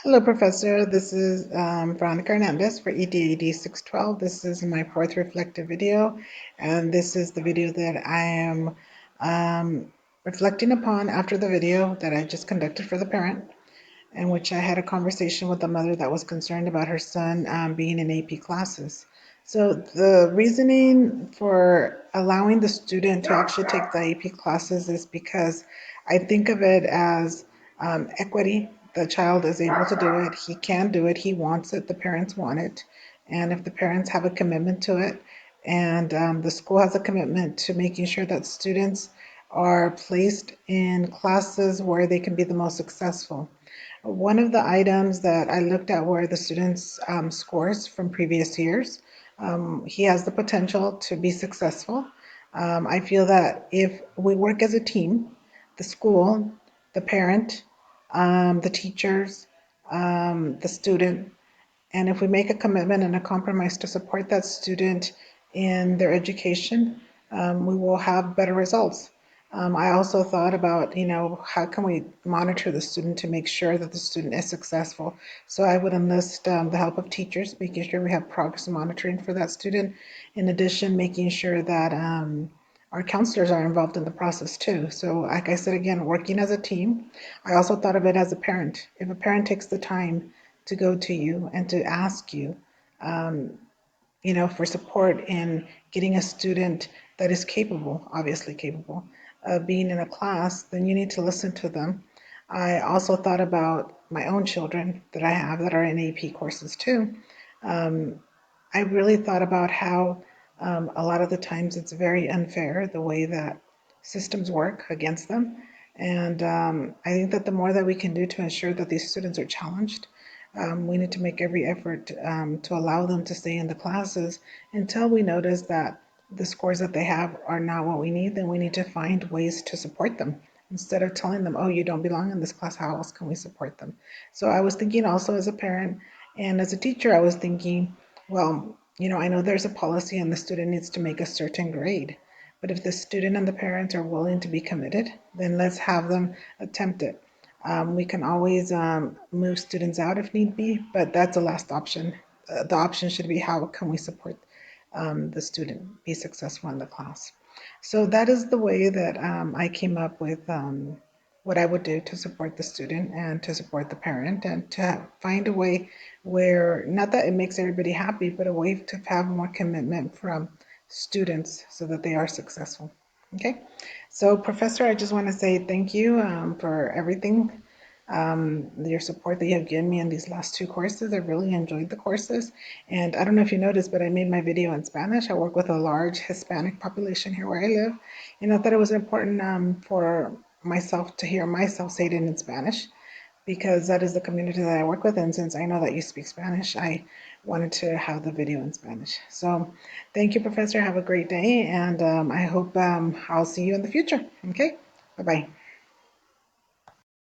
Hello, Professor. This is Veronica Hernandez for EDAD 612. This is my fourth reflective video, and this is the video that I am reflecting upon after the video that I just conducted for the parent, in which I had a conversation with a mother that was concerned about her son being in AP classes. So the reasoning for allowing the student to actually take the AP classes is because I think of it as equity. The child is able to do it. He can do it. He wants it. The parents want it. And if the parents have a commitment to it, and the school has a commitment to making sure that students are placed in classes where they can be the most successful. One of the items that I looked at were the students' scores from previous years. He has the potential to be successful. I feel that if we work as a team, the school, the parent, the teachers, the student, and if we make a commitment and a compromise to support that student in their education, we will have better results. I also thought about, how can we monitor the student to make sure that the student is successful? So I would enlist the help of teachers, making sure we have progress monitoring for that student. In addition, making sure that our counselors are involved in the process too. So like I said, again, working as a team. I also thought of it as a parent. If a parent takes the time to go to you and to ask you, um, for support in getting a student that is capable, obviously capable, of being in a class, then you need to listen to them. I also thought about my own children that I have that are in AP courses too. Um, I really thought about how a lot of the times it's very unfair the way that systems work against them. And I think that the more that we can do to ensure that these students are challenged, we need to make every effort to allow them to stay in the classes until we notice that the scores that they have are not what we need. Then we need to find ways to support them instead of telling them, oh, you don't belong in this class. How else can we support them? So I was thinking also as a parent and as a teacher, I was thinking, well, I know there's a policy and the student needs to make a certain grade. But if the student and the parents are willing to be committed, then let's have them attempt it. We can always move students out if need be, but that's the last option. The option should be how can we support the student be successful in the class. So that is the way that I came up with what I would do to support the student and to support the parent and to find a way where, not that it makes everybody happy, but a way to have more commitment from students so that they are successful. Okay, so Professor, I just want to say thank you for everything, your support that you have given me in these last two courses. I really enjoyed the courses. And I don't know if you noticed, but I made my video in Spanish. I work with a large Hispanic population here where I live. And I thought it was important for myself to hear myself say it in Spanish because that is the community that I work with. And since I know that you speak Spanish, I wanted to have the video in Spanish. So thank you, Professor. Have a great day. And I hope I'll see you in the future. Okay, bye-bye.